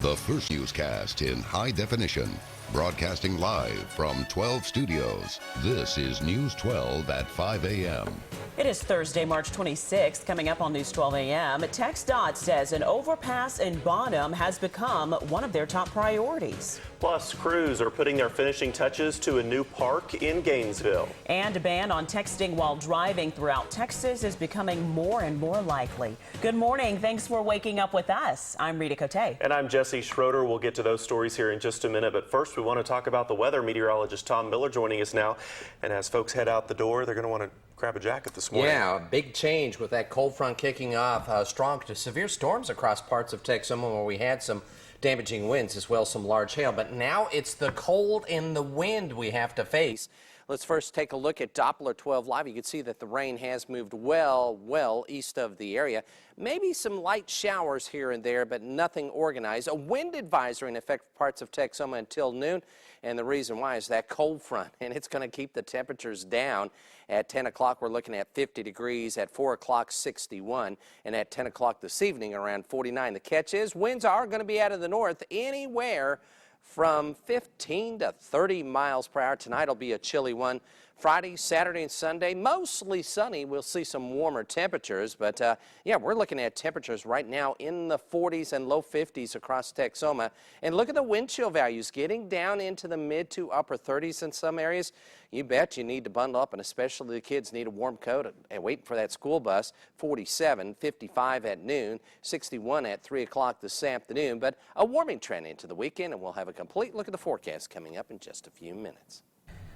The first newscast in high definition, broadcasting live from 12 studios. This is News 12 at 5 a.m. It is Thursday, March 26th. Coming up on News 12 a.m., TxDOT says an overpass in Bonham has become one of their top priorities. Plus, crews are putting their finishing touches to a new park in Gainesville. And a ban on texting while driving throughout Texas is becoming more and more likely. Good morning. Thanks for waking up with us. I'm Rita Kotey. And I'm Schroeder. We'll get to those stories here in just a minute. But first, we want to talk about the weather. Meteorologist Tom Miller joining us now. And as folks head out the door, they're going to want to grab a jacket this morning. Yeah, big change with that cold front kicking off. Strong to severe storms across parts of Texas where we had some damaging winds as well as some large hail. But now it's the cold and the wind we have to face. Let's first take a look at Doppler 12 Live. You can see that the rain has moved well east of the area. Maybe some light showers here and there, but nothing organized. A wind advisory in effect for parts of Texas until noon. And the reason why is that cold front, and it's going to keep the temperatures down. At 10 o'clock, we're looking at 50 degrees. At 4 o'clock, 61. And at 10 o'clock this evening, around 49. The catch is winds are going to be out of the north anywhere from 15 to 30 miles per hour. Tonight will be a chilly one. Friday, Saturday, and Sunday, mostly sunny. We'll see some warmer temperatures. But, yeah, we're looking at temperatures right now in the 40s and low 50s across Texoma. And look at the wind chill values getting down into the mid to upper 30s in some areas. You bet you need to bundle up, and especially the kids need a warm coat and waiting for that school bus. 47, 55 at noon, 61 at 3 o'clock this afternoon. But a warming trend into the weekend, and we'll have a complete look at the forecast coming up in just a few minutes.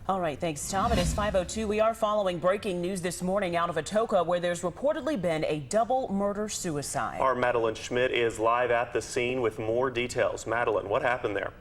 All right, thanks, Tom. It is 5:02. We are following breaking news this morning out of Atoka, where there's reportedly been a double murder-suicide. Our Madeline Schmidt is live at the scene with more details. Madeline, what happened there?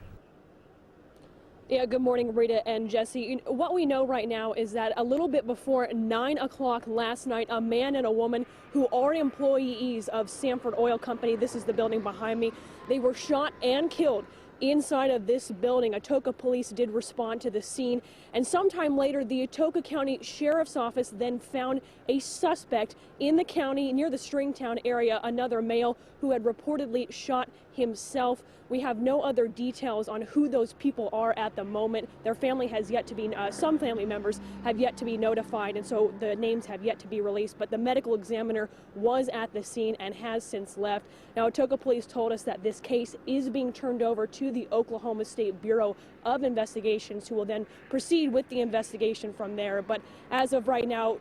Yeah, good morning, Rita and Jesse. What we know right now is that a little bit before 9 o'clock last night, a man and a woman who are employees of Sanford Oil Company, this is the building behind me, they were shot and killed inside of this building. Atoka police did respond to the scene, and sometime later the Atoka County Sheriff's Office then found a suspect in the county near the Stringtown area, another male who had reportedly shot himself. We have no other details on who those people are at the moment. Their family has yet to be, some family members have yet to be notified, and so the names have yet to be released, but the medical examiner was at the scene and has since left. Now, Atoka police told us that this case is being turned over to the Oklahoma State Bureau of Investigations, who will then proceed with the investigation from there. But as of right now,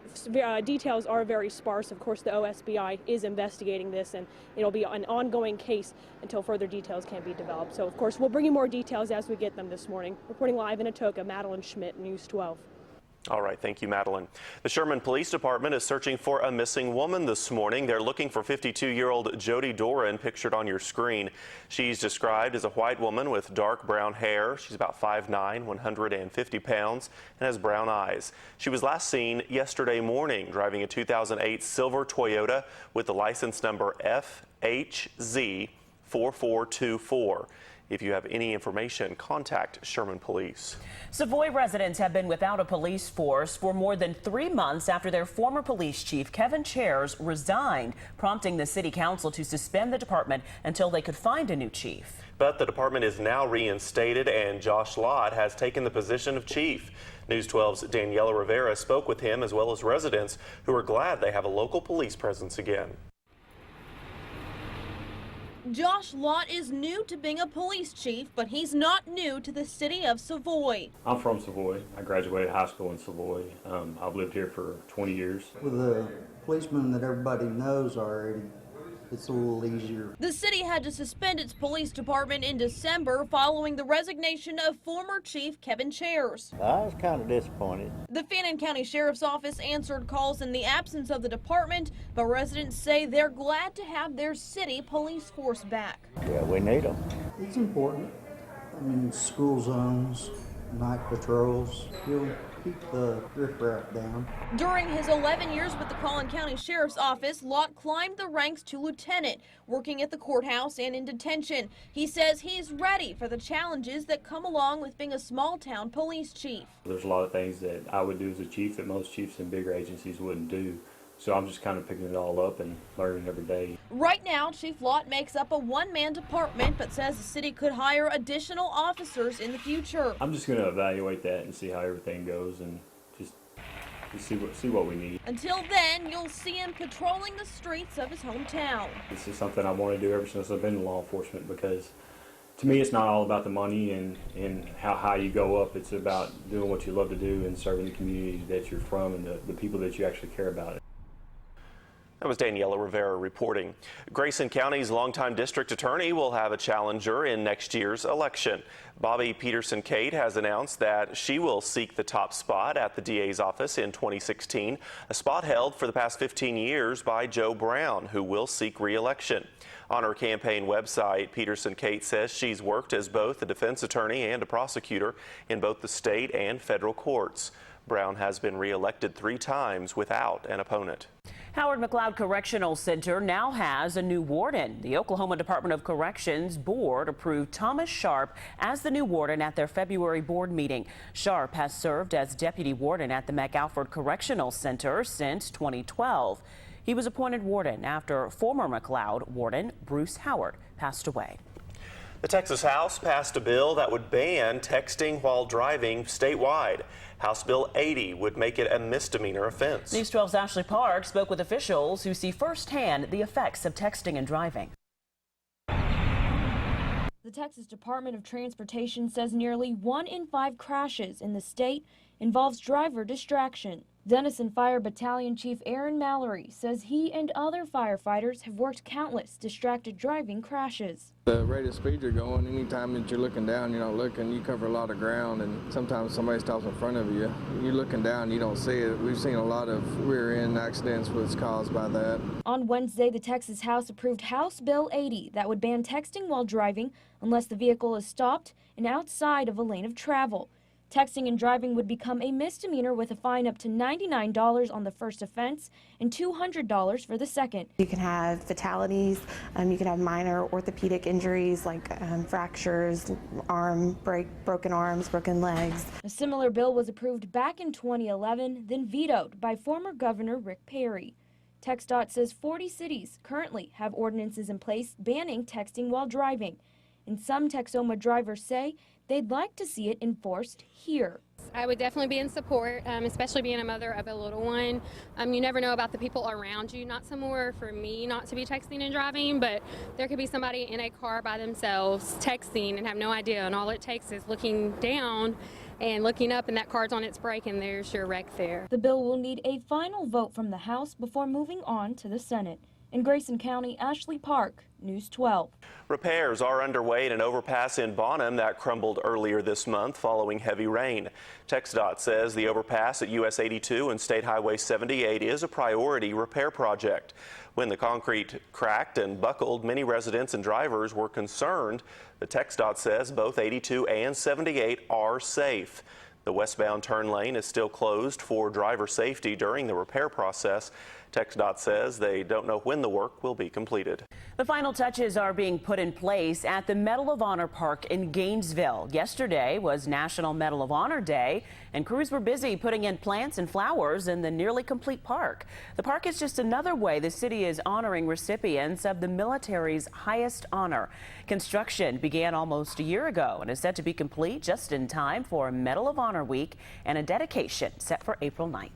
details are very sparse. Of course, the OSBI is investigating this, and it'll be an ongoing case until further details can be developed. So, of course, we'll bring you more details as we get them this morning. Reporting live in Atoka, Madeline Schmidt, News 12. All right, thank you, Madeline. The Sherman Police Department is searching for a missing woman this morning. They're looking for 52-year-old Jody Doran, pictured on your screen. She's described as a white woman with dark brown hair. She's about 5'9", 150 pounds, and has brown eyes. She was last seen yesterday morning driving a 2008 silver Toyota with the license number FHZ4424. If you have any information, contact Sherman Police. Savoy residents have been without a police force for more than 3 months after their former police chief, Kevin Chairs, resigned, prompting the city council to suspend the department until they could find a new chief. But the department is now reinstated, and Josh Lott has taken the position of chief. News 12's Daniela Rivera spoke with him as well as residents who are glad they have a local police presence again. Josh Lott is new to being a police chief, but he's not new to the city of Savoy. I'm from Savoy. I graduated high school in Savoy. I've lived here for 20 years. With a policeman that everybody knows already, it's a little easier. The city had to suspend its police department in December following the resignation of former Chief Kevin Chairs. I was kind of disappointed. The Fannin County Sheriff's Office answered calls in the absence of the department, but residents say they're glad to have their city police force back. Yeah, we need them. It's important. I mean, school zones, night patrols, you'll keep the riffraff down. During his 11 years with the Collin County Sheriff's Office, Lott climbed the ranks to lieutenant, working at the courthouse and in detention. He says he's ready for the challenges that come along with being a small-town police chief. There's a lot of things that I would do as a chief that most chiefs in bigger agencies wouldn't do. So I'm just kind of picking it all up and learning every day. Right now, Chief Lott makes up a one-man department, but says the city could hire additional officers in the future. I'm just going to evaluate that and see how everything goes and just see what we need. Until then, you'll see him patrolling the streets of his hometown. This is something I want to do ever since I've been in law enforcement, because to me it's not all about the money and how high you go up. It's about doing what you love to do and serving the community that you're from and the people that you actually care about. That was Daniela Rivera reporting. Grayson County's longtime district attorney will have a challenger in next year's election. Bobby Peterson-Kate has announced that she will seek the top spot at the DA's office in 2016, a spot held for the past 15 years by Joe Brown, who will seek re-election. On her campaign website, Peterson-Kate says she's worked as both a defense attorney and a prosecutor in both the state and federal courts. Brown has been re-elected 3 times without an opponent. Howard McLeod Correctional Center now has a new warden. The Oklahoma Department of Corrections board approved Thomas Sharp as the new warden at their February board meeting. Sharp has served as deputy warden at the McAlford Correctional Center since 2012. He was appointed warden after former McLeod warden Bruce Howard passed away. The Texas House passed a bill that would ban texting while driving statewide. House Bill 80 would make it a misdemeanor offense. News 12's Ashley Park spoke with officials who see firsthand the effects of texting and driving. The Texas Department of Transportation says nearly 1 in 5 crashes in the state involves driver distraction. Denison Fire Battalion Chief Aaron Mallory says he and other firefighters have worked countless distracted driving crashes. The rate of speed you're going, anytime that you're looking down, you're not looking, you cover a lot of ground, and sometimes somebody stops in front of you. You're looking down, you don't see it. We've seen a lot of rear-end accidents was caused by that. On Wednesday, the Texas House approved House Bill 80 that would ban texting while driving unless the vehicle is stopped and outside of a lane of travel. Texting and driving would become a misdemeanor with a fine up to $99 on the first offense and $200 for the second. You can have fatalities, you can have minor orthopedic injuries like fractures, broken arms, broken legs. A similar bill was approved back in 2011, then vetoed by former Governor Rick Perry. TxDOT says 40 cities currently have ordinances in place banning texting while driving, and some Texoma drivers say they'd like to see it enforced here. I would definitely be in support, especially being a mother of a little one. You never know about the people around you. Not somewhere for me not to be texting and driving, but there could be somebody in a car by themselves texting and have no idea, and all it takes is looking down and looking up, and that car's on its brake, and there's your wreck there. The bill will need a final vote from the House before moving on to the Senate. In Grayson County, Ashley Park, News 12. Repairs are underway at an overpass in Bonham that crumbled earlier this month following heavy rain. TxDOT says the overpass at US 82 and State Highway 78 is a priority repair project. When the concrete cracked and buckled, many residents and drivers were concerned. The TxDOT says both 82 and 78 are safe. The westbound turn lane is still closed for driver safety during the repair process. TxDOT says they don't know when the work will be completed. The final touches are being put in place at the Medal of Honor Park in Gainesville. Yesterday was National Medal of Honor Day, and crews were busy putting in plants and flowers in the nearly complete park. The park is just another way the city is honoring recipients of the military's highest honor. Construction began almost a year ago and is set to be complete just in time for Medal of Honor Week and a dedication set for April 9th.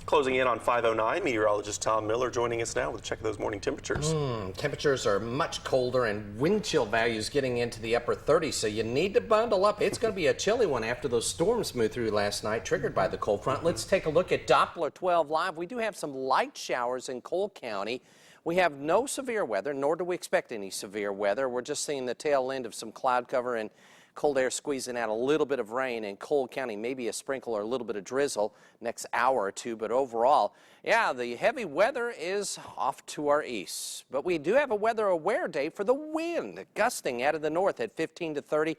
Closing in on 5:09, meteorologist Tom Miller joining us now with a check of those morning temperatures. Temperatures are much colder and wind chill values getting into the upper 30s, so you need to bundle up. It's going to be a chilly one after those storms moved through last night, triggered by the cold front. Let's take a look at Doppler 12 Live. We do have some light showers in Cole County. We have no severe weather, nor do we expect any severe weather. We're just seeing the tail end of some cloud cover and cold air squeezing out a little bit of rain in Cole County, maybe a sprinkle or a little bit of drizzle next hour or two. But overall, yeah, the heavy weather is off to our east. But we do have a weather aware day for the wind, gusting out of the north at 15 to 30.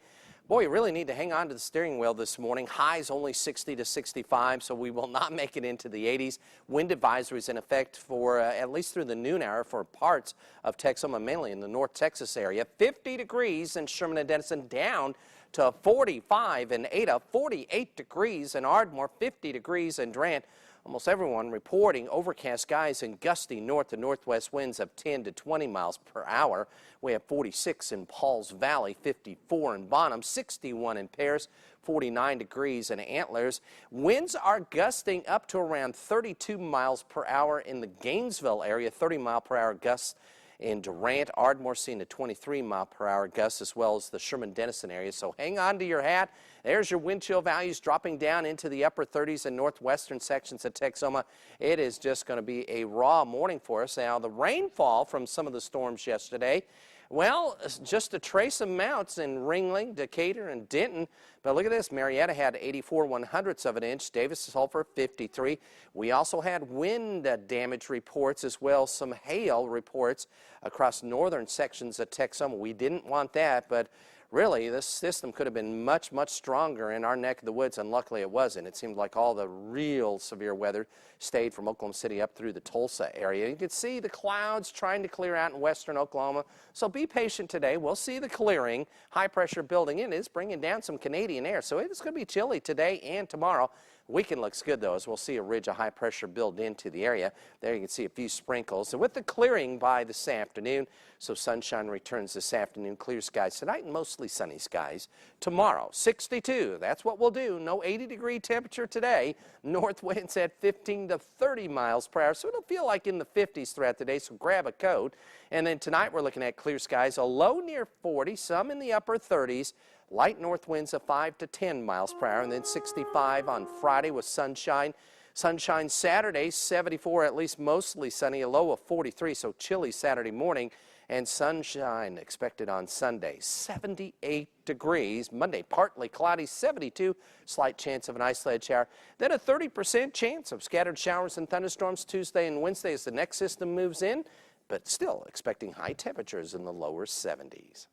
Boy, you really need to hang on to the steering wheel this morning. Highs only 60 to 65, so we will not make it into the 80s. Wind advisories in effect for at least through the noon hour for parts of Texoma, mainly in the North Texas area. 50 degrees in Sherman and Denison, down to 45 in Ada, 48 degrees in Ardmore, 50 degrees in Durant. Almost everyone reporting overcast skies and gusty north to northwest winds of 10 to 20 miles per hour. We have 46 in Pauls Valley, 54 in Bonham, 61 in Paris, 49 degrees in Antlers. Winds are gusting up to around 32 miles per hour in the Gainesville area, 30-mile-per-hour gusts in Durant. Ardmore seeing a 23-mile-per-hour gust, as well as the Sherman-Denison area. So hang on to your hat. There's your wind chill values dropping down into the upper 30s in northwestern sections of Texoma. It is just going to be a raw morning for us. Now, the rainfall from some of the storms yesterday, well, just a trace amounts in Ringling, Decatur, and Denton. But look at this. Marietta had 84/100ths of an inch. Davis Sulphur 53. We also had wind damage reports, as well as some hail reports across northern sections of Texoma. We didn't want that, but really, this system could have been much, much stronger in our neck of the woods, and luckily it wasn't. It seemed like all the real severe weather stayed from Oklahoma City up through the Tulsa area. You can see the clouds trying to clear out in western Oklahoma, so be patient today. We'll see the clearing. High pressure building in is bringing down some Canadian air, so it's going to be chilly today and tomorrow. Weekend looks good, though, as we'll see a ridge of high pressure build into the area. There you can see a few sprinkles. And with the clearing by this afternoon, so sunshine returns this afternoon. Clear skies tonight and mostly sunny skies. Tomorrow, 62. That's what we'll do. No 80-degree temperature today. North winds at 15 to 30 miles per hour, so it'll feel like in the 50s throughout the day, so grab a coat. And then tonight we're looking at clear skies, a low near 40, some in the upper 30s. Light north winds of 5 to 10 miles per hour, and then 65 on Friday with sunshine. Sunshine Saturday, 74, at least mostly sunny, a low of 43, so chilly Saturday morning. And sunshine expected on Sunday, 78 degrees. Monday, partly cloudy, 72, slight chance of an isolated shower. Then a 30% chance of scattered showers and thunderstorms Tuesday and Wednesday as the next system moves in, but still expecting high temperatures in the lower 70s.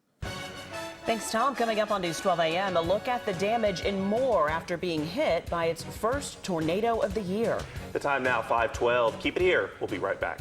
Thanks, Tom. Coming up on News 12 a.m., a look at the damage and more after being hit by its first tornado of the year. The time now, 5:12. Keep it here. We'll be right back.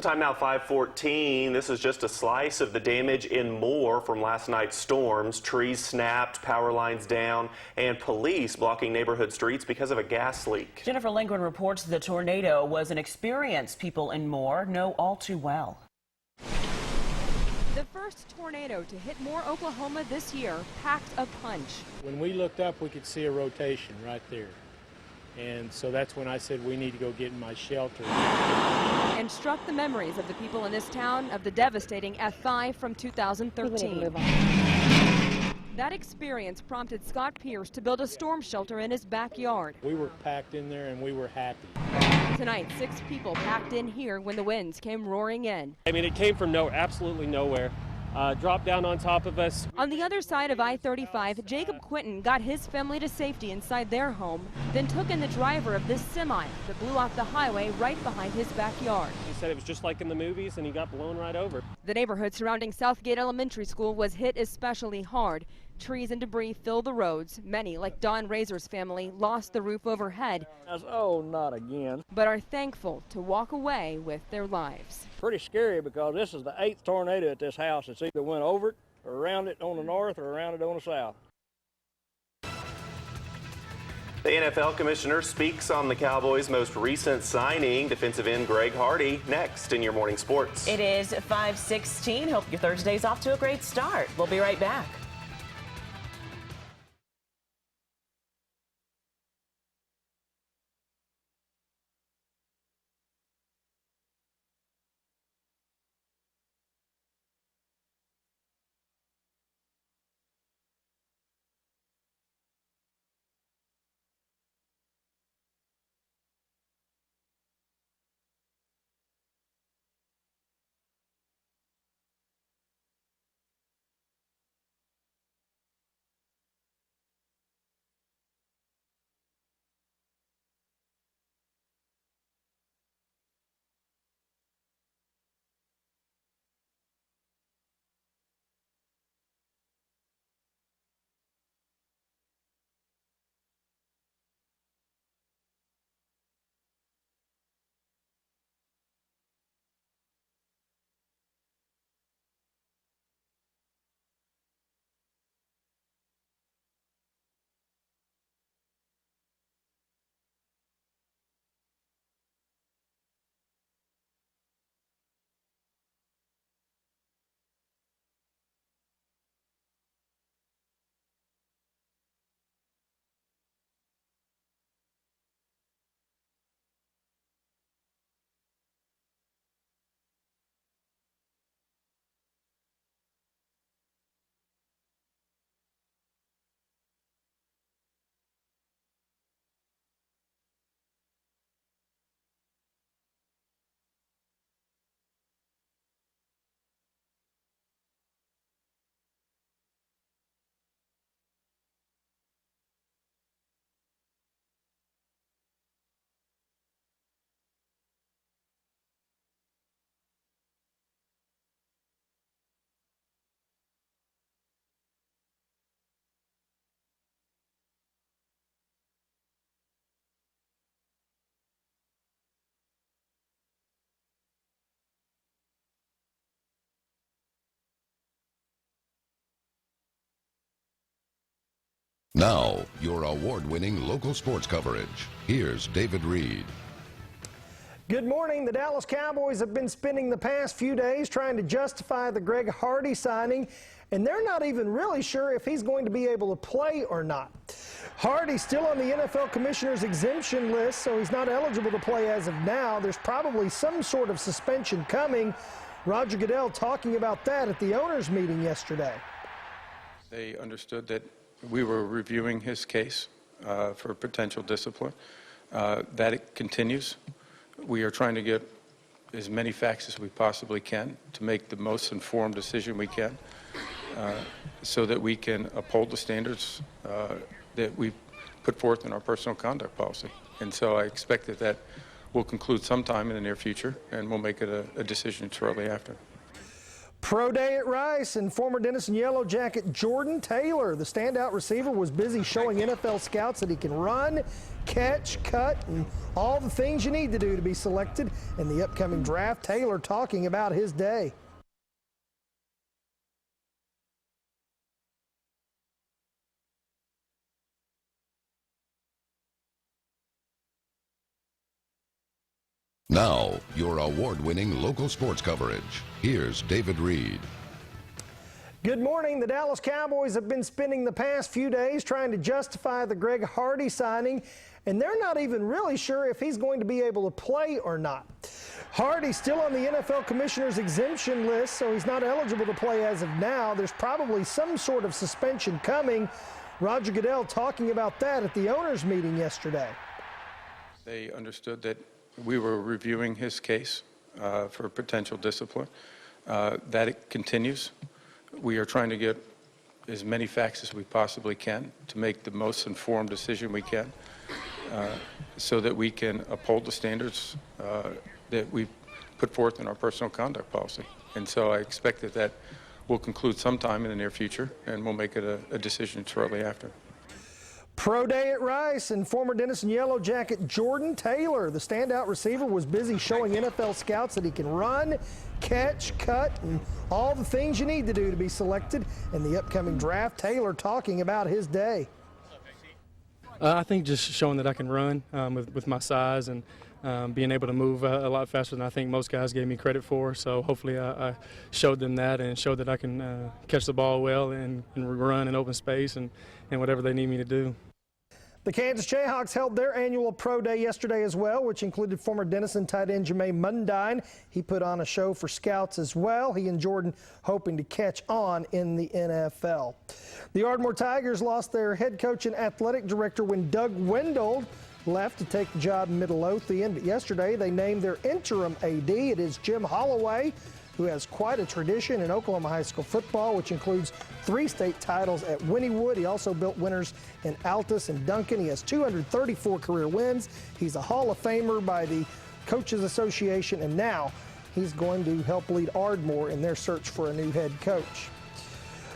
Time now 5:14. This is just a slice of the damage in Moore from last night's storms. Trees snapped, power lines down, and police blocking neighborhood streets because of a gas leak. Jennifer Lindgren reports the tornado was an experience people in Moore know all too well. The first tornado to hit Moore, Oklahoma this year packed a punch. When we looked up, we could see a rotation right there. And so that's when I said we need to go get in my shelter. And struck the memories of the people in this town of the devastating F5 from 2013. That experience prompted Scott Pierce to build a storm shelter in his backyard. We were packed in there and we were happy. Tonight, 6 people packed in here when the winds came roaring in. I mean, it came from absolutely nowhere. Dropped down on top of us. On the other side of I-35, Jacob Quinton got his family to safety inside their home, then took in the driver of this semi that blew off the highway right behind his backyard. He said it was just like in the movies, and he got blown right over. The neighborhood surrounding Southgate Elementary School was hit especially hard. Trees and debris filled the roads. Many, like Don Razor's family, lost the roof overhead. Oh, not again. But are thankful to walk away with their lives. Pretty scary because this is the 8th tornado at this house. It's either went over it or around it on the north or around it on the south. The NFL commissioner speaks on the Cowboys' most recent signing, defensive end Greg Hardy, next in your morning sports. It is 5:16. Hope your Thursday's off to a great start. We'll be right back. Now, your award-winning local sports coverage. Here's David Reed. Good morning. The Dallas Cowboys have been spending the past few days trying to justify the Greg Hardy signing, and they're not even really sure if he's going to be able to play or not. Hardy's still on the NFL Commissioner's exemption list, so he's not eligible to play as of now. There's probably some sort of suspension coming. Roger Goodell talking about that at the owners' meeting yesterday. They understood that we were reviewing his case for potential discipline. That it continues. We are trying to get as many facts as we possibly can to make the most informed decision we can so that we can uphold the standards that we put forth in our personal conduct policy. And so I expect that will conclude sometime in the near future, and we'll make it a decision shortly after. Pro day at Rice, and former Denison Yellow Jacket Jordan Taylor, the standout receiver, was busy showing NFL scouts that he can run, catch, cut, and all the things you need to do to be selected in the upcoming draft. Taylor talking about his day. Now, your award-winning local sports coverage. Here's David Reed. Good morning. The Dallas Cowboys have been spending the past few days trying to justify the Greg Hardy signing, and they're not even really sure if he's going to be able to play or not. Hardy's still on the NFL Commissioner's exemption list, so he's not eligible to play as of now. There's probably some sort of suspension coming. Roger Goodell talking about that at the owners' meeting yesterday. They understood that we were reviewing his case for potential discipline. That it continues. We are trying to get as many facts as we possibly can to make the most informed decision we can so that we can uphold the standards that we put forth in our personal conduct policy. And so I expect that that will conclude sometime in the near future, and we'll make it a decision shortly after. Pro day at Rice, and former Denison Yellow Jacket Jordan Taylor, the standout receiver, was busy showing NFL scouts that he can run, catch, cut, and all the things you need to do to be selected in the upcoming draft. Taylor talking about his day. I think just showing that I can run with my size and being able to move a lot faster than I think most guys gave me credit for. So hopefully I showed them that and showed that I can catch the ball well and run in open space and whatever they need me to do. The Kansas Jayhawks held their annual pro day yesterday as well, which included former Denison tight end Jermaine Mundine. He put on a show for scouts as well. He and Jordan hoping to catch on in the NFL. The Ardmore Tigers lost their head coach and athletic director when Doug Wendell left to take the job in Midlothian. But yesterday they named their interim AD. It is Jim Holloway, who has quite a tradition in Oklahoma high school football, which includes 3 state titles at Wynnewood. He also built winners in Altus and Duncan. He has 234 career wins. He's a Hall of Famer by the Coaches Association, and now he's going to help lead Ardmore in their search for a new head coach.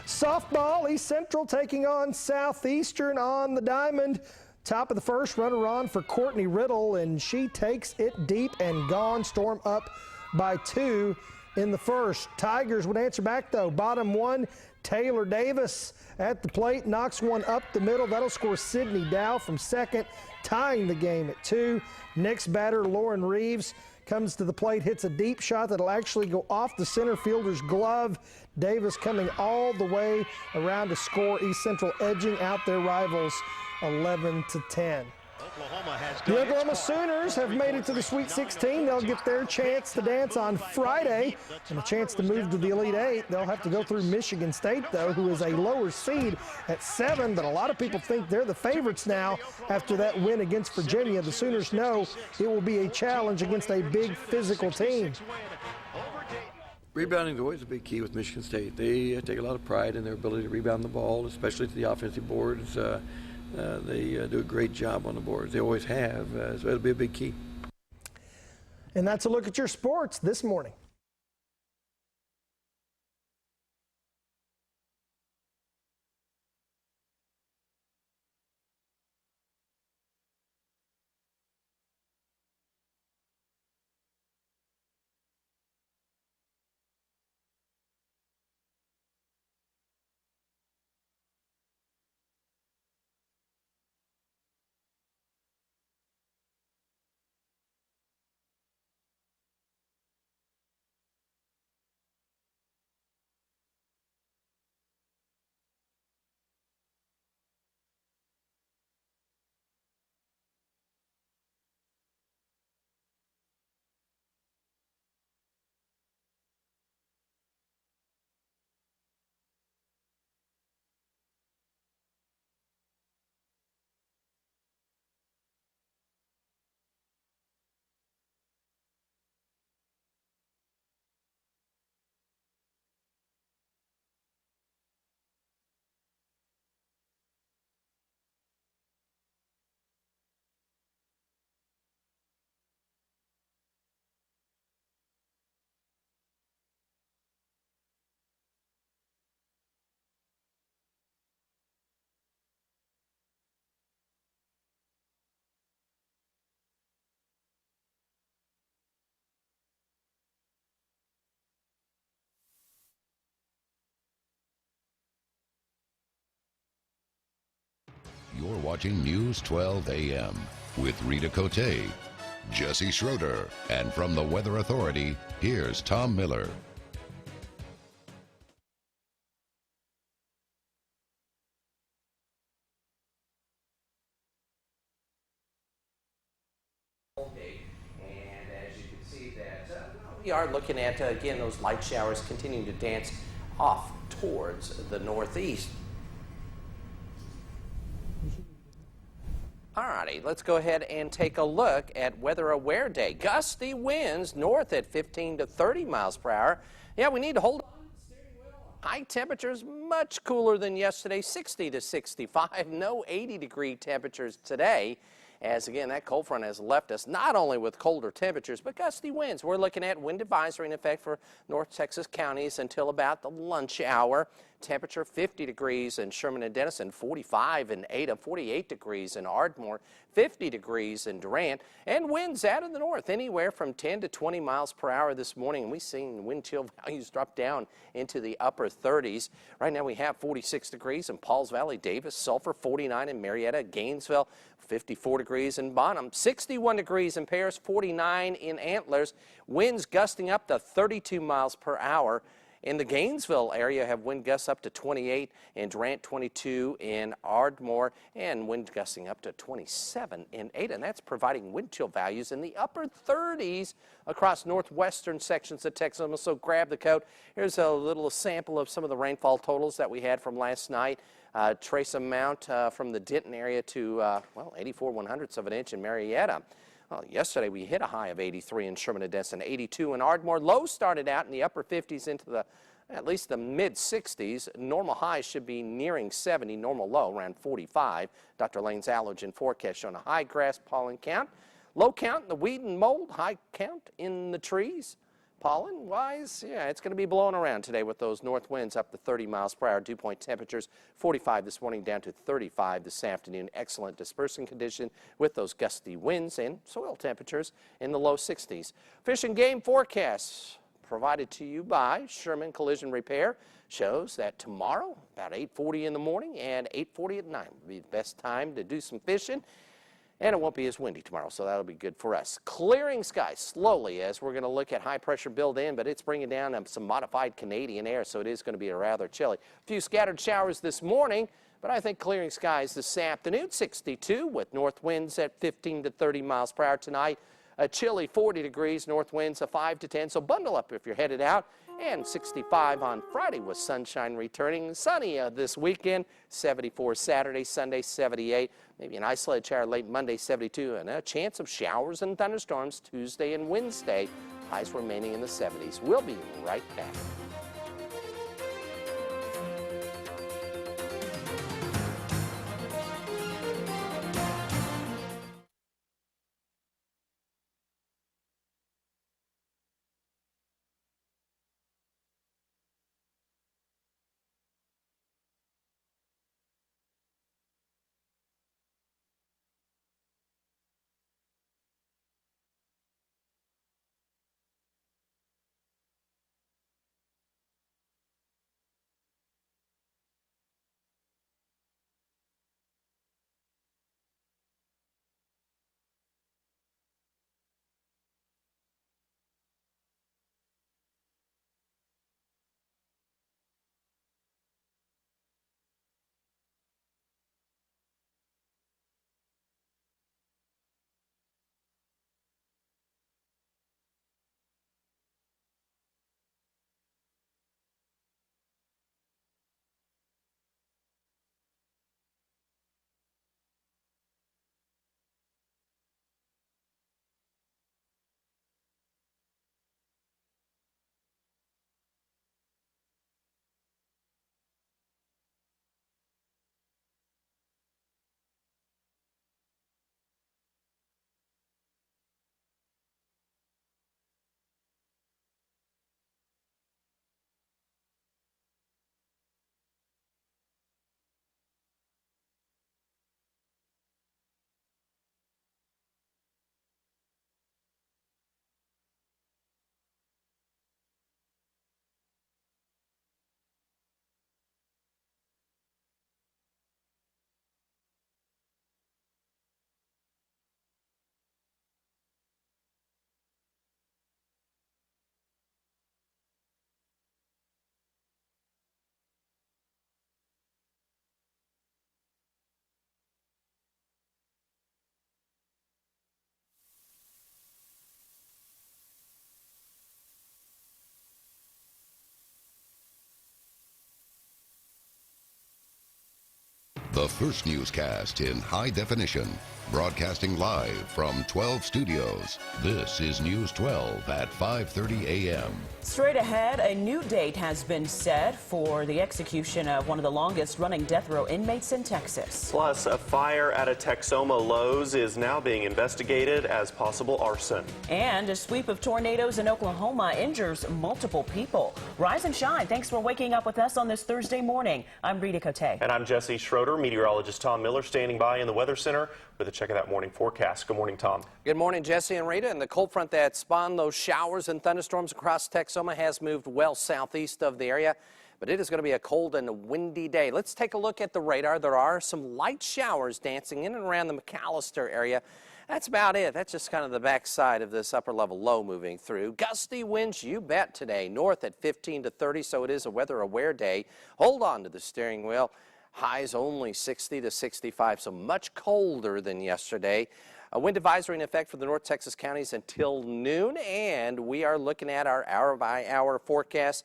Softball, East Central taking on Southeastern on the diamond. Top of the first, runner on for Courtney Riddle, and she takes it deep and gone. Storm up by 2 in the first. Tigers would answer back though. Bottom 1, Taylor Davis at the plate, knocks one up the middle. That'll score Sydney Dow from second, tying the game at 2. Next batter, Lauren Reeves, comes to the plate, hits a deep shot that'll actually go off the center fielder's glove. Davis coming all the way around to score. East Central edging out their rivals 11-10. The Oklahoma Sooners have made it to the Sweet 16. They'll get their chance to dance on Friday and a chance to move to the Elite 8. They'll have to go through Michigan State, though, who is a lower seed at 7, but a lot of people think they're the favorites now after that win against Virginia. The Sooners know it will be a challenge against a big physical team. Rebounding is always a big key with Michigan State. They take a lot of pride in their ability to rebound the ball, especially to the offensive boards. They do a great job on the boards. They always have, so it'll be a big key. And that's a look at your sports this morning. watching News 12 AM with Rita Kotey, Jesse Schroeder, and from the Weather Authority, here's Tom Miller. We are looking at, again, those light showers continuing to dance off towards the northeast. All righty, let's go ahead and take a look at Weather Aware Day. Gusty winds north at 15 to 30 miles per hour. Yeah, we need to hold on. High temperatures much cooler than yesterday, 60 to 65. No 80-degree temperatures today. As again, that cold front has left us not only with colder temperatures, but gusty winds. We're looking at wind advisory in effect for North Texas counties until about the lunch hour. Temperature 50 degrees in Sherman and Denison, 45 in Ada, 48 degrees in Ardmore, 50 degrees in Durant, and winds out of the north anywhere from 10 to 20 miles per hour this morning. And we've seen wind chill values drop down into the upper 30s. Right now we have 46 degrees in Pauls Valley, Davis, Sulphur, 49 in Marietta, Gainesville, 54 degrees in Bonham, 61 degrees in Paris, 49 in Antlers. Winds gusting up to 32 miles per hour. In the Gainesville area, have wind gusts up to 28 in Durant, 22 in Ardmore, and wind gusting up to 27 in Ada. And that's providing wind chill values in the upper 30s across northwestern sections of Texas. So grab the coat. Here's a little sample of some of the rainfall totals that we had from last night. Trace amount from the Denton area to, 84/100ths of an inch in Marietta. Well, yesterday we hit a high of 83 in Sherman and Denison, 82 in Ardmore. Low started out in the upper 50s into at least the mid 60s. Normal high should be nearing 70, normal low around 45. Dr. Lane's allergen forecast showing a high grass pollen count. Low count in the weed and mold, high count in the trees. Pollen-wise, yeah, it's going to be blowing around today with those north winds up to 30 miles per hour. Dew point temperatures 45 this morning down to 35 this afternoon. Excellent dispersing condition with those gusty winds and soil temperatures in the low 60s. Fish and game forecasts provided to you by Sherman Collision Repair shows that tomorrow about 8:40 in the morning and 8:40 at night will be the best time to do some fishing. And it won't be as windy tomorrow, so that'll be good for us. Clearing skies slowly as we're going to look at high pressure build in, but it's bringing down some modified Canadian air, so it is going to be rather chilly. A few scattered showers this morning, but I think clearing skies this afternoon. 62 with north winds at 15 to 30 miles per hour tonight. A chilly 40 degrees, north winds of 5 to 10, so bundle up if you're headed out. And 65 on Friday with sunshine returning. Sunny this weekend, 74 Saturday, Sunday 78. Maybe an isolated shower late Monday 72. And a chance of showers and thunderstorms Tuesday and Wednesday. Highs remaining in the 70s. We'll be right back. The first newscast in high definition, broadcasting live from 12 studios. This is News 12 at 5:30 a.m. Straight ahead, a new date has been set for the execution of one of the longest-running death row inmates in Texas. Plus, a fire at a Texoma Lowe's is now being investigated as possible arson. And a sweep of tornadoes in Oklahoma injures multiple people. Rise and shine. Thanks for waking up with us on this Thursday morning. I'm Rita Kotey. And I'm Jesse Schroeder. Meteorologist Tom Miller standing by in the Weather Center with a check of that morning forecast. Good morning, Tom. Good morning, Jesse and Rita. And the cold front that spawned those showers and thunderstorms across Texoma has moved well southeast of the area, but it is going to be a cold and windy day. Let's take a look at the radar. There are some light showers dancing in and around the McAllister area. That's about it. That's just kind of the backside of this upper level low moving through. Gusty winds, you bet, today. North at 15 to 30, so it is a weather aware day. Hold on to the steering wheel. Highs only 60 to 65, so much colder than yesterday. A wind advisory in effect for the North Texas counties until noon, and we are looking at our hour-by-hour forecast.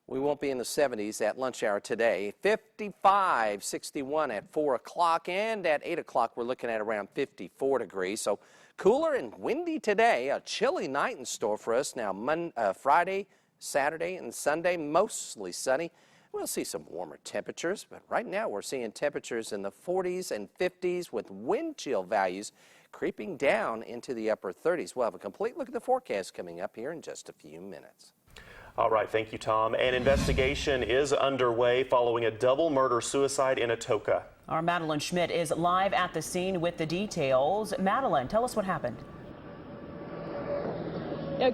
We won't be in the 70s at lunch hour today. 55, 61 at 4 o'clock, and at 8 o'clock we're looking at around 54 degrees. So cooler and windy today. A chilly night in store for us. Now Friday, Saturday, and Sunday, mostly sunny. We'll see some warmer temperatures, but right now we're seeing temperatures in the 40s and 50s with wind chill values creeping down into the upper 30s. We'll have a complete look at the forecast coming up here in just a few minutes. All right, thank you, Tom. An investigation is underway following a double murder-suicide in Atoka. Our Madeline Schmidt is live at the scene with the details. Madeline, tell us what happened.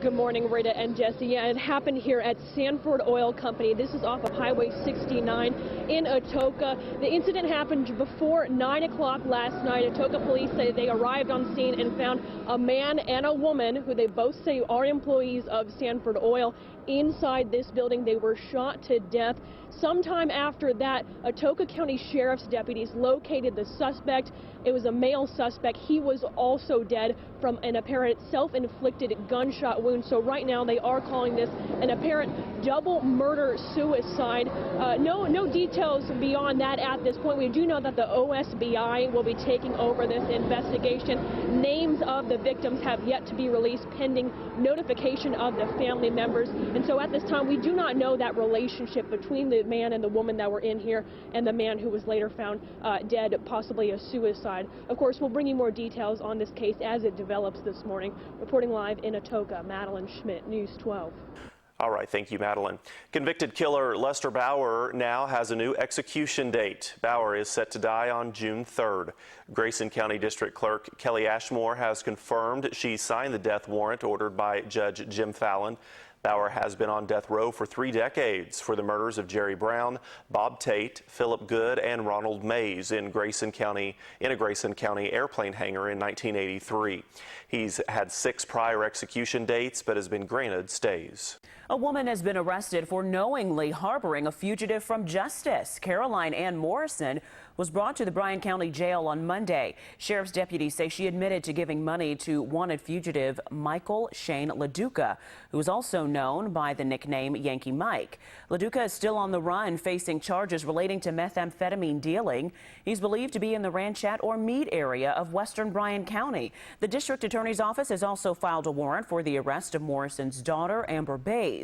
Good morning, Rita and Jesse. Yeah, it happened here at Sanford Oil Company. This is off of Highway 69 in Atoka. The incident happened before 9 o'clock last night. Atoka police say they arrived on scene and found a man and a woman who they both say are employees of Sanford Oil inside this building. They were shot to death. Sometime after that, Atoka County Sheriff's deputies located the suspect. It was a male suspect. He was also dead from an apparent self-inflicted gunshot wound. So right now they are calling this an apparent double murder suicide. No details beyond that at this point. We do know that the OSBI will be taking over this investigation. Names of the victims have yet to be released pending notification of the family members. And so at this time, we do not know that relationship between the man and the woman that were in here and the man who was later found dead, possibly a suicide. Of course, we'll bring you more details on this case as it develops this morning. Reporting live in Atoka, Madeline Schmidt, News 12. All right, thank you, Madeline. Convicted killer Lester Bauer now has a new execution date. Bauer is set to die on June 3rd. Grayson County District Clerk Kelly Ashmore has confirmed she signed the death warrant ordered by Judge Jim Fallon. Bauer has been on death row for 3 decades for the murders of Jerry Brown, Bob Tate, Philip Good, and Ronald Mays in a Grayson County airplane hangar in 1983. He's had 6 prior execution dates but has been granted stays. A woman has been arrested for knowingly harboring a fugitive from justice. Caroline Ann Morrison was brought to the Bryan County Jail on Monday. Sheriff's deputies say she admitted to giving money to wanted fugitive Michael Shane LaDuca, who is also known by the nickname Yankee Mike. LaDuca is still on the run, facing charges relating to methamphetamine dealing. He's believed to be in the Ranchette or Meade area of western Bryan County. The district attorney's office has also filed a warrant for the arrest of Morrison's daughter, Amber Bays.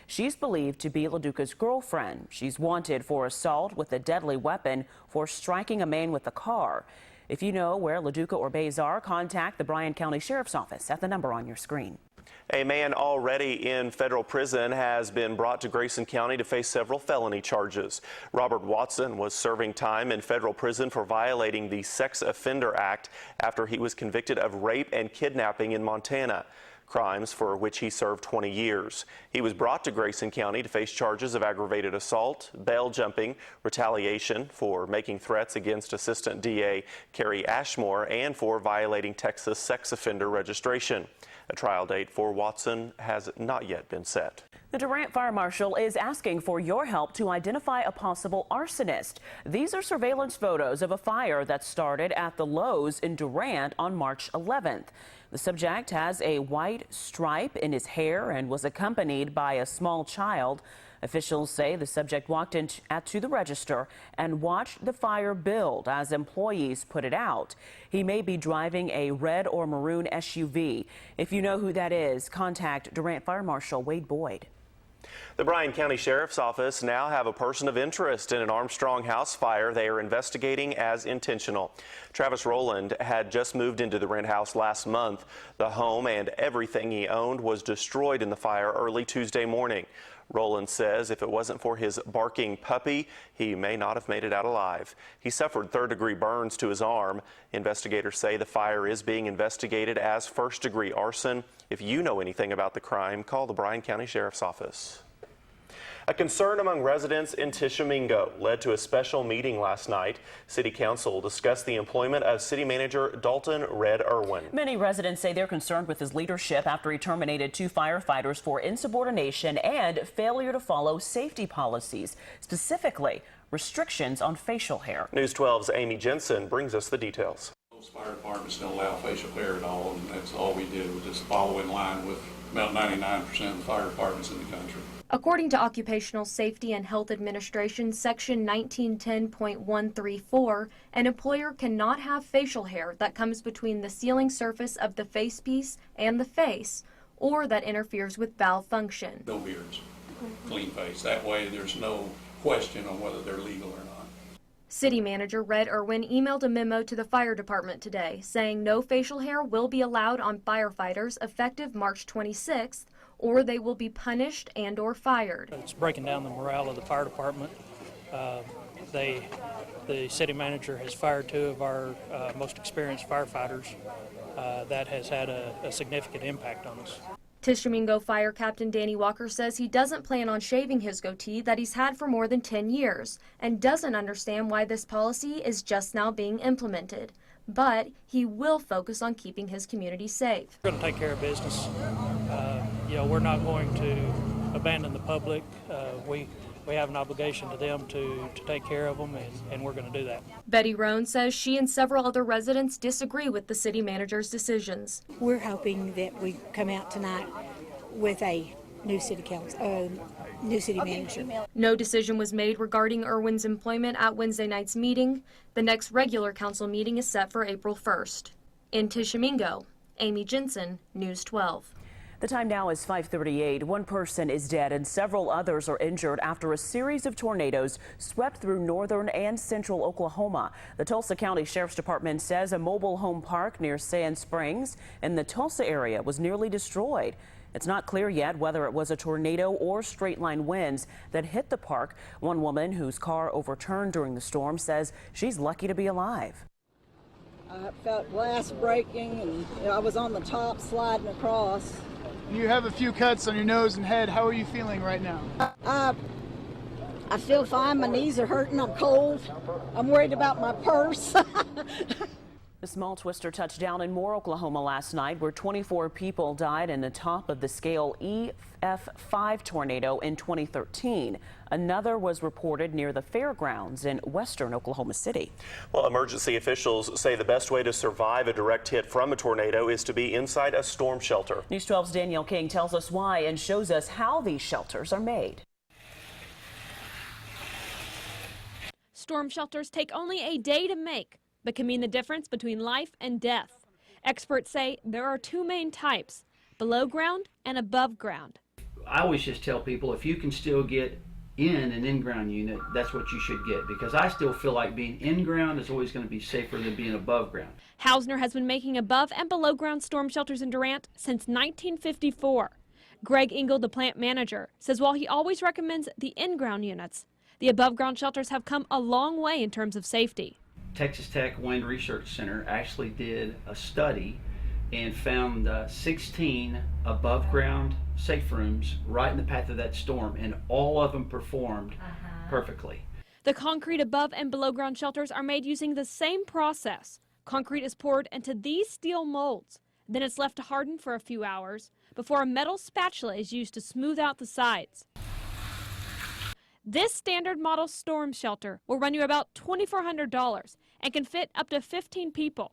She's believed to be LaDuca's girlfriend. She's wanted for assault with a deadly weapon for striking a man with a car. If you know where LaDuca or Bays are, contact the Bryan County Sheriff's Office at the number on your screen. A man already in federal prison has been brought to Grayson County to face several felony charges. Robert Watson was serving time in federal prison for violating the Sex Offender Act after he was convicted of rape and kidnapping in Montana, crimes for which he served 20 years. He was brought to Grayson County to face charges of aggravated assault, bail jumping, retaliation for making threats against Assistant DA Carrie Ashmore, and for violating Texas sex offender registration. A trial date for Watson has not yet been set. The Durant Fire Marshal is asking for your help to identify a possible arsonist. These are surveillance photos of a fire that started at the Lowe's in Durant on March 11th. The subject has a white stripe in his hair and was accompanied by a small child. Officials say the subject walked to the register and watched the fire build as employees put it out. He may be driving a red or maroon SUV. If you know who that is, contact Durant Fire Marshal Wade Boyd. The Bryan County Sheriff's Office now have a person of interest in an Armstrong house fire they are investigating as intentional. Travis Rowland had just moved into the rent house last month. The home and everything he owned was destroyed in the fire early Tuesday morning. Rowland says if it wasn't for his barking puppy, he may not have made it out alive. He suffered third-degree burns to his arm. Investigators say the fire is being investigated as first-degree arson. If you know anything about the crime, call the Bryan County Sheriff's Office. A concern among residents in Tishomingo led to a special meeting last night. City Council discussed the employment of City Manager Dalton Red Irwin. Many residents say they're concerned with his leadership after he terminated 2 firefighters for insubordination and failure to follow safety policies, specifically restrictions on facial hair. News 12's Amy Jensen brings us the details. Most fire departments don't allow facial hair at all, and that's all we did was just follow in line with about 99% of the fire departments in the country. According to Occupational Safety and Health Administration Section 1910.134, an employer cannot have facial hair that comes between the sealing surface of the face piece and the face, or that interferes with bowel function. No beards, clean face. That way there's no question on whether they're legal or not. City Manager Red Irwin emailed a memo to the fire department today saying no facial hair will be allowed on firefighters effective March 26th, or they will be punished and or fired. It's breaking down the morale of the fire department. The city manager has fired 2 of our most experienced firefighters. That has had a significant impact on us. Tishomingo Fire Captain Danny Walker says he doesn't plan on shaving his goatee that he's had for more than 10 years and doesn't understand why this policy is just now being implemented. But he will focus on keeping his community safe. We're going to take care of business. We're not going to abandon the public. We have an obligation to them to take care of them, and we're going to do that. Betty Roan says she and several other residents disagree with the city manager's decisions. We're hoping that we come out tonight with a new city council, new city manager. No decision was made regarding Irwin's employment at Wednesday night's meeting. The next regular council meeting is set for April 1st. In Tishomingo, Amy Jensen, News 12. The time now is 5:38. One person is dead and several others are injured after a series of tornadoes swept through northern and central Oklahoma. The Tulsa County Sheriff's Department says a mobile home park near Sand Springs in the Tulsa area was nearly destroyed. It's not clear yet whether it was a tornado or straight-line winds that hit the park. One woman whose car overturned during the storm says she's lucky to be alive. I felt glass breaking and I was on the top sliding across. You have a few cuts on your nose and head. How are you feeling right now? I feel fine. My knees are hurting. I'm cold. I'm worried about my purse. The small twister touched down in Moore, Oklahoma last night, where 24 people died in the top of the scale EF5 tornado in 2013. Another was reported near the fairgrounds in western Oklahoma City. Well, emergency officials say the best way to survive a direct hit from a tornado is to be inside a storm shelter. News 12's Danielle King tells us why and shows us how these shelters are made. Storm shelters take only a day to make, but can mean the difference between life and death. Experts say there are 2 main types, below ground and above ground. I always just tell people if you can still get in an in-ground unit, that's what you should get, because I still feel like being in-ground is always going to be safer than being above ground. Hausner has been making above and below ground storm shelters in Durant since 1954. Greg Engel, the plant manager, says while he always recommends the in-ground units, the above ground shelters have come a long way in terms of safety. Texas Tech Wind Research Center actually did a study and found 16 above ground safe rooms right in the path of that storm, and all of them performed perfectly. The concrete above and below ground shelters are made using the same process. Concrete is poured into these steel molds. Then it's left to harden for a few hours before a metal spatula is used to smooth out the sides. This standard model storm shelter will run you about $2,400 and can fit up to 15 people.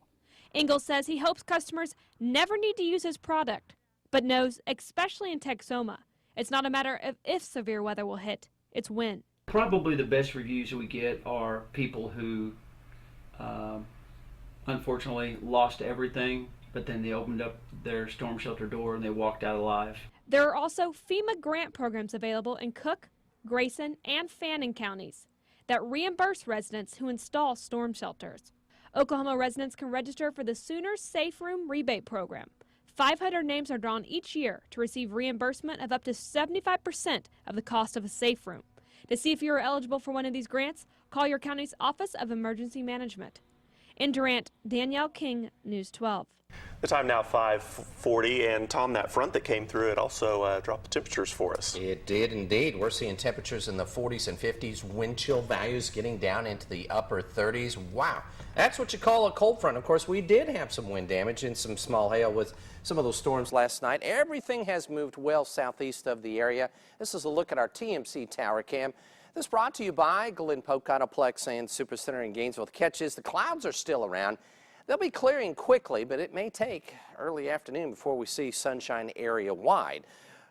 Engel says he hopes customers never need to use his product, but knows, especially in Texoma, It's not a matter of if severe weather will hit, it's when. Probably the best reviews we get are people who unfortunately lost everything, but then they opened up their storm shelter door and they walked out alive. There are also FEMA grant programs available in Cook, Grayson, and Fannin counties that reimburse residents who install storm shelters. Oklahoma residents can register for the Sooner Safe Room Rebate Program. 500 names are drawn each year to receive reimbursement of up to 75% of the cost of a safe room. To see if you are eligible for one of these grants, call your county's Office of Emergency Management. In Durant, Danielle King, News 12. The time now 5:40, and Tom, that front that came through, it also dropped the temperatures for us. It did indeed. We're seeing temperatures in the 40s and 50s, wind chill values getting down into the upper 30s. Wow, that's what you call a cold front. Of course, we did have some wind damage and some small hail with some of those storms last night. Everything has moved well southeast of the area. This is a look at our TMC tower cam. This brought to you by Glen Pope Autoplex and Supercenter in Gainesville. The catch is the clouds are still around. They'll be clearing quickly, but it may take early afternoon before we see sunshine area-wide.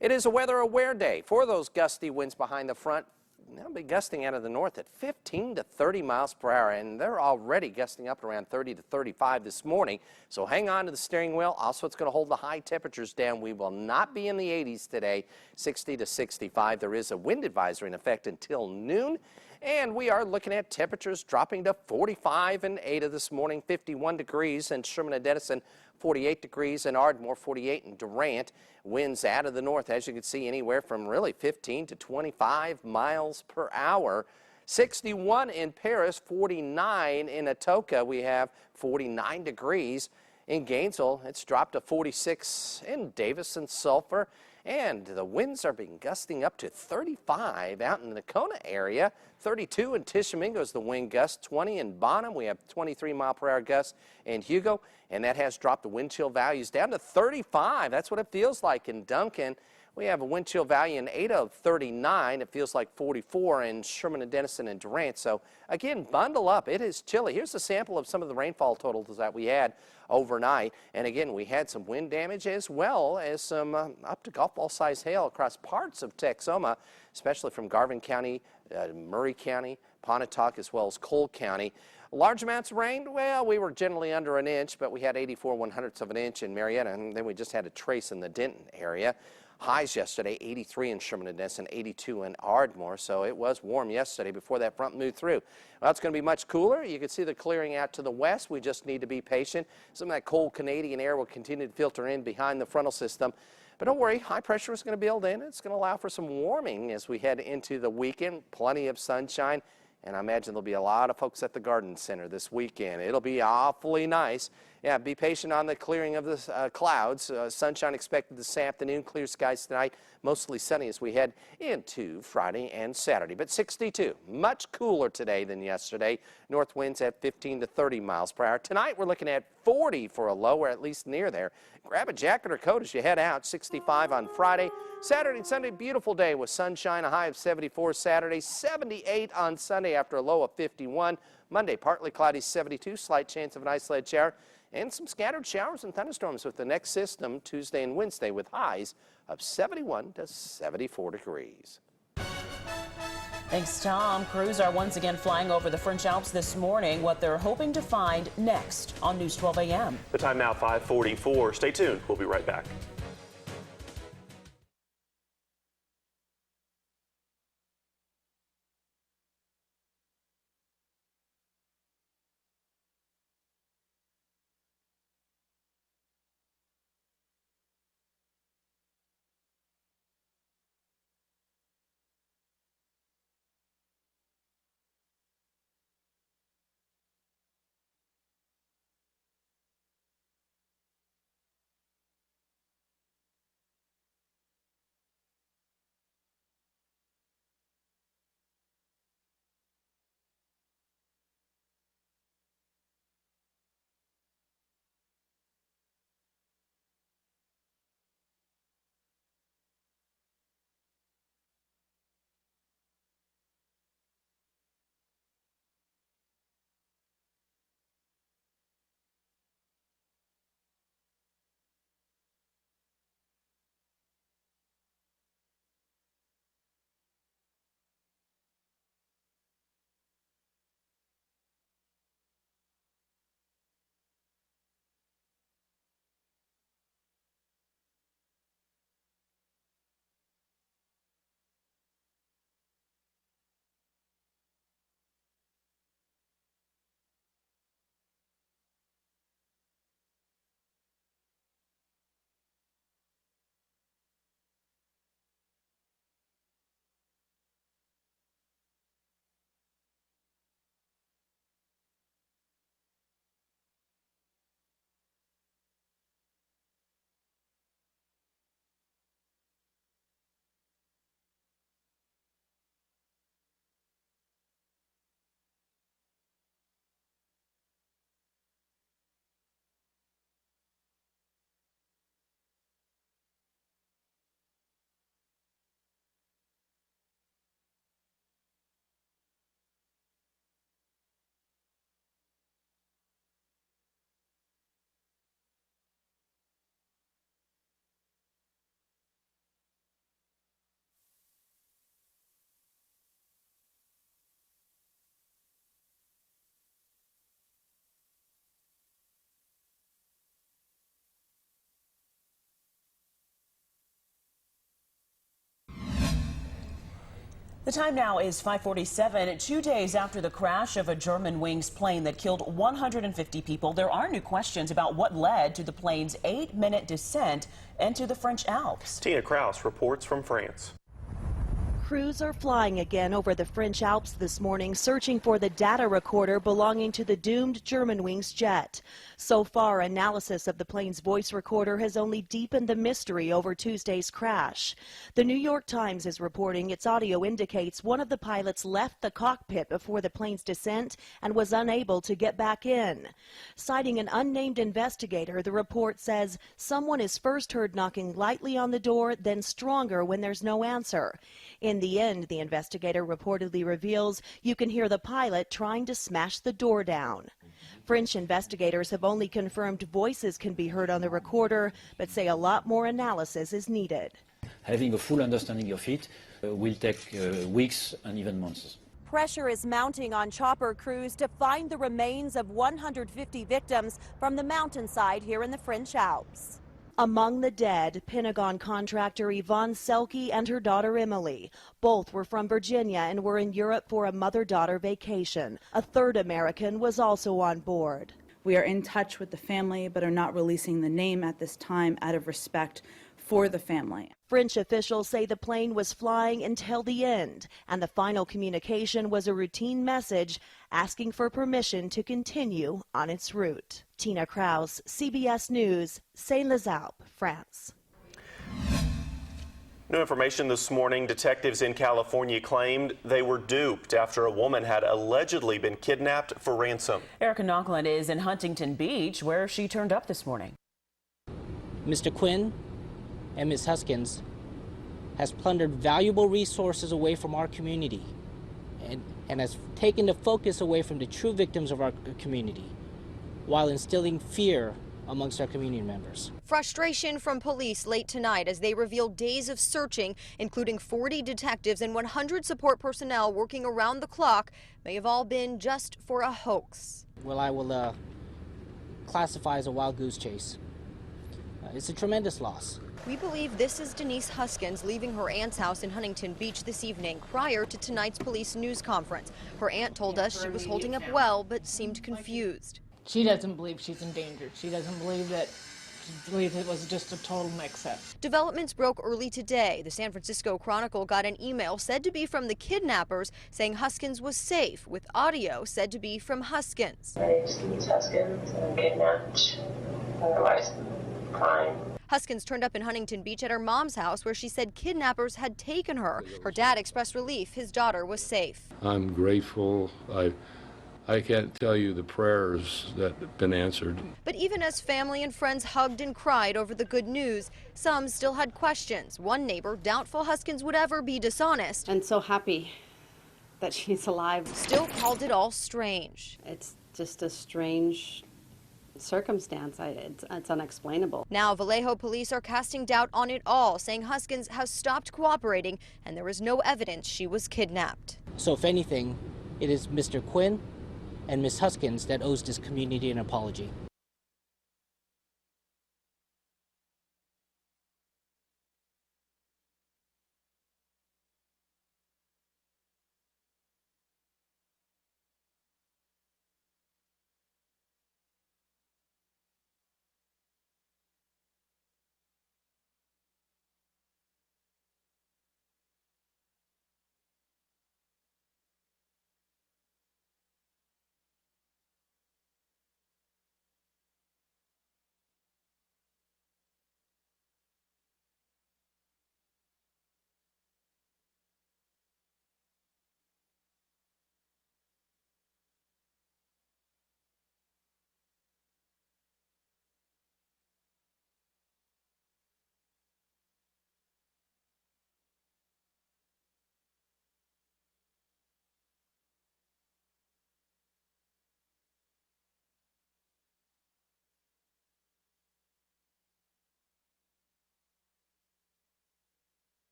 It is a weather-aware day for those gusty winds behind the front. They'll be gusting out of the north at 15 to 30 miles per hour, and they're already gusting up around 30 to 35 this morning. So hang on to the steering wheel. Also, it's going to hold the high temperatures down. We will not be in the 80s today, 60 to 65. There is a wind advisory in effect until noon. And we are looking at temperatures dropping to 45 in Ada this morning, 51 degrees in Sherman and Denison, 48 degrees in Ardmore, 48 in Durant. Winds out of the north, as you can see, anywhere from really 15 to 25 miles per hour. 61 in Paris, 49 in Atoka. We have 49 degrees in Gainesville. It's dropped to 46 in Davis and Sulphur. And the winds are being gusting up to 35 out in the Nakona area. 32 in Tishomingo is the wind gust. 20 in Bonham. We have 23 mile per hour gusts in Hugo. And that has dropped the wind chill values down to 35. That's what it feels like in Duncan. We have a wind chill value in Ada of 39. It feels like 44 in Sherman and Denison and Durant. So, again, bundle up. It is chilly. Here's a sample of some of the rainfall totals that we had overnight. And, again, we had some wind damage as well as some up to golf ball size hail across parts of Texoma, especially from Garvin County, Murray County, Pontotoc, as well as Cole County. Large amounts of rain, well, we were generally under an inch, but we had 84/100ths of an inch in Marietta, and then we just had a trace in the Denton area. Highs yesterday, 83 in Sherman and Denison, 82 in Ardmore, so it was warm yesterday before that front moved through. Well, it's going to be much cooler. You can see the clearing out to the west. We just need to be patient. Some of that cold Canadian air will continue to filter in behind the frontal system. But don't worry, high pressure is going to build in. It's going to allow for some warming as we head into the weekend. Plenty of sunshine. And I imagine there'll be a lot of folks at the Garden Center this weekend. It'll be awfully nice. Yeah, be patient on the clearing of the clouds. Sunshine expected this afternoon. Clear skies tonight. Mostly sunny as we head into Friday and Saturday. But 62, much cooler today than yesterday. North winds at 15 to 30 miles per hour. Tonight we're looking at 40 for a low, or at least near there. Grab a jacket or coat as you head out. 65 on Friday. Saturday and Sunday, beautiful day with sunshine, a high of 74 Saturday, 78 on Sunday after a low of 51. Monday, partly cloudy, 72, slight chance of an isolated shower, and some scattered showers and thunderstorms with the next system Tuesday and Wednesday with highs of 71 to 74 degrees. Thanks, Tom. Crews are once again flying over the French Alps this morning. What they're hoping to find next on News 12 a.m. The time now 5:44. Stay tuned. We'll be right back. The time now is 5:47. 2 days after the crash of a Germanwings plane that killed 150 people, there are new questions about what led to the plane's 8-minute descent into the French Alps. Tina Kraus reports from France. Crews are flying again over the French Alps this morning, searching for the data recorder belonging to the doomed Germanwings jet. So far, analysis of the plane's voice recorder has only deepened the mystery over Tuesday's crash. The New York Times is reporting its audio indicates one of the pilots left the cockpit before the plane's descent and was unable to get back in. Citing an unnamed investigator, the report says someone is first heard knocking lightly on the door, then stronger when there's no answer. In the end, the investigator reportedly reveals you can hear the pilot trying to smash the door down. French investigators have only confirmed voices can be heard on the recorder, but say a lot more analysis is needed. Having a full understanding of it will take weeks and even months. Pressure is mounting on chopper crews to find the remains of 150 victims from the mountainside here in the French Alps. Among the dead, Pentagon contractor Yvonne Selke and her daughter Emily. Both were from Virginia and were in Europe for a mother-daughter vacation. A third American was also on board. We are in touch with the family but are not releasing the name at this time out of respect for the family. French officials say the plane was flying until the end, and the final communication was a routine message asking for permission to continue on its route. Tina Kraus, CBS News, Saint-Lazare, France. New information this morning. Detectives in California claimed they were duped after a woman had allegedly been kidnapped for ransom. Erica Knocklin is in Huntington Beach, where she turned up this morning. Mr. Quinn and Ms. Huskins has plundered valuable resources away from our community and has taken the focus away from the true victims of our community while instilling fear amongst our community members. Frustration from police late tonight as they revealed days of searching, including 40 detectives and 100 support personnel working around the clock, may have all been just for a hoax. Well, I will classify as a wild goose chase. It's a tremendous loss. We believe this is Denise Huskins leaving her aunt's house in Huntington Beach this evening prior to tonight's police news conference. Her aunt told us she was holding up well but seemed confused. She doesn't believe she's endangered. She doesn't believe that. She believes it was just a total mix-up. Developments broke early today. The San Francisco Chronicle got an email said to be from the kidnappers saying Huskins was safe, with audio said to be from Huskins. My name is Denise Huskins. I'm kidnapped. Otherwise, fine. Huskins turned up in Huntington Beach at her mom's house where she said kidnappers had taken her. Her dad expressed relief his daughter was safe. I'm grateful. I can't tell you the prayers that have been answered. But even as family and friends hugged and cried over the good news, some still had questions. One neighbor doubtful Huskins would ever be dishonest. And so happy that she's alive. Still called it all strange. It's just a strange circumstance. It's unexplainable. Now Vallejo police are casting doubt on it all, saying Huskins has stopped cooperating and there is no evidence she was kidnapped. So if anything, it is Mr. Quinn and Ms. Huskins that owes this community an apology.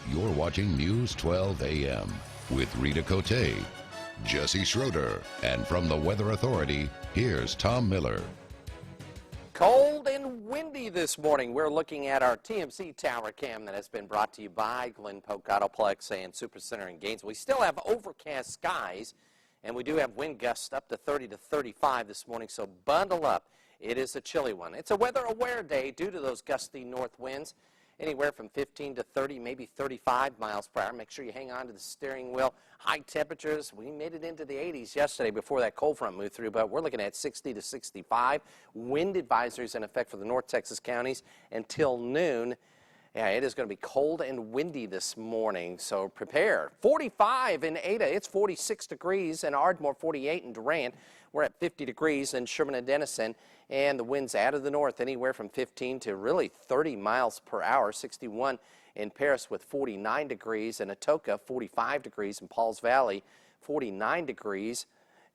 You're watching News 12 AM with Rita Kotey, Jesse Schroeder, and from the Weather Authority, here's Tom Miller. Cold and windy this morning. We're looking at our TMC tower cam that has been brought to you by Glen Polk Autoplex and Supercenter in Gainesville. We still have overcast skies, and we do have wind gusts up to 30 to 35 this morning, so bundle up. It is a chilly one. It's a weather-aware day due to those gusty north winds, anywhere from 15 to 30, maybe 35 miles per hour. Make sure you hang on to the steering wheel. High temperatures, we made it into the 80s yesterday before that cold front moved through, but we're looking at 60 to 65. Wind advisories in effect for the North Texas counties until noon. Yeah, it is going to be cold and windy this morning, so prepare. 45 in Ada, it's 46 degrees in Ardmore, 48 in Durant. We're at 50 degrees in Sherman and Denison, and the winds out of the north anywhere from 15 to really 30 miles per hour. 61 in Paris with 49 degrees, in Atoka 45 degrees, in Pauls Valley 49 degrees,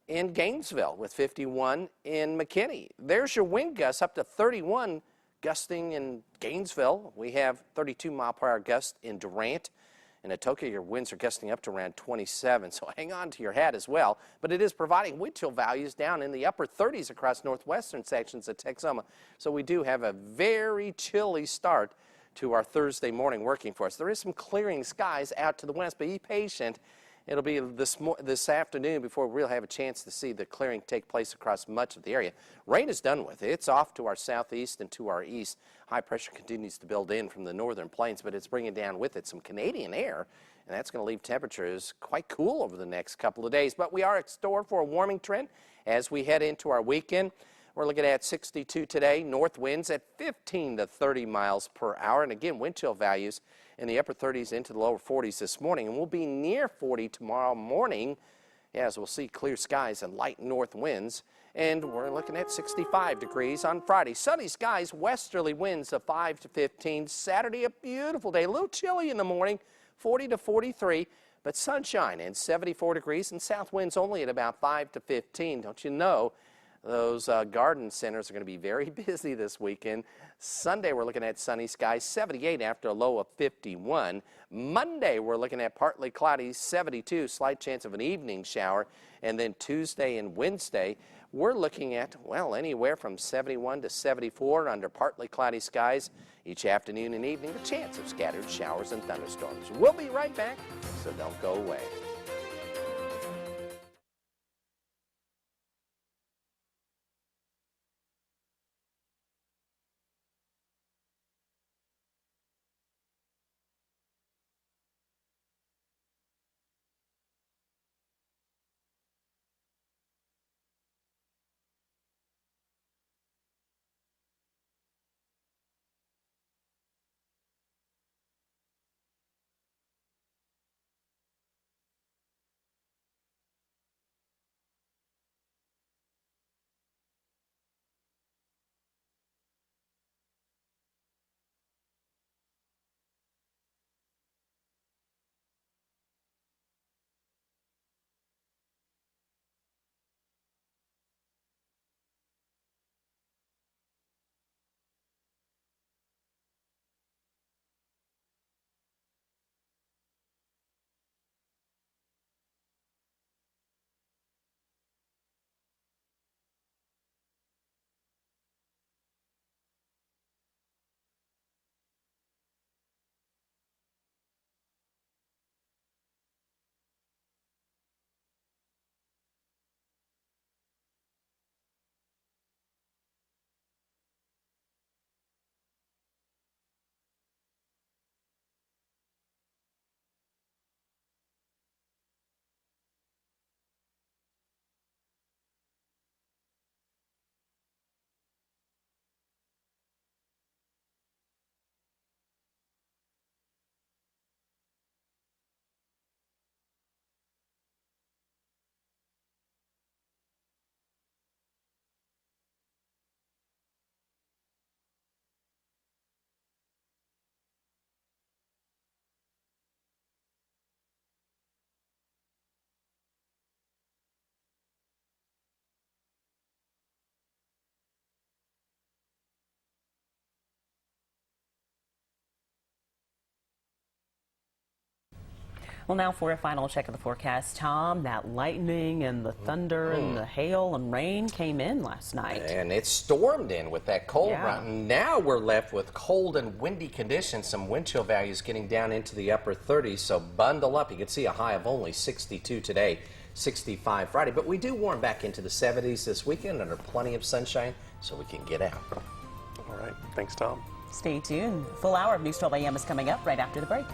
in Gainesville with 51 in McKinney. There's your wind gusts up to 31 gusting in Gainesville. We have 32 mile per hour gust in Durant. In Atoka, your winds are gusting up to around 27, so hang on to your hat as well. But it is providing wind chill values down in the upper 30s across northwestern sections of Texoma. So we do have a very chilly start to our Thursday morning working for us. There is some clearing skies out to the west, but be patient. It'll be this afternoon before we'll have a chance to see the clearing take place across much of the area. Rain is done with. It's off to our southeast and to our east. High pressure continues to build in from the northern plains, but it's bringing down with it some Canadian air, and that's going to leave temperatures quite cool over the next couple of days. But we are in store for a warming trend as we head into our weekend. We're looking at 62 today, north winds at 15 to 30 miles per hour, and again, wind chill values in the upper 30s into the lower 40s this morning, and we'll be near 40 tomorrow morning, as we'll see clear skies and light north winds, and we're looking at 65 degrees on Friday. Sunny skies, westerly winds of 5 to 15. Saturday, a beautiful day, a little chilly in the morning, 40 to 43, but sunshine and 74 degrees, and south winds only at about 5 to 15. Don't you know? Those garden centers are going to be very busy this weekend. Sunday, we're looking at sunny skies, 78 after a low of 51. Monday, we're looking at partly cloudy, 72, slight chance of an evening shower. And then Tuesday and Wednesday, we're looking at, well, anywhere from 71 to 74 under partly cloudy skies. Each afternoon and evening, a chance of scattered showers and thunderstorms. We'll be right back, so don't go away. Well, now for a final check of the forecast, Tom, that lightning and the thunder and the hail and rain came in last night. And it stormed in with that cold front. And now we're left with cold and windy conditions, some wind chill values getting down into the upper 30s, so bundle up. You can see a high of only 62 today, 65 Friday. But we do warm back into the 70s this weekend under plenty of sunshine, so we can get out. All right. Thanks, Tom. Stay tuned. Full hour of News 12 AM is coming up right after the break.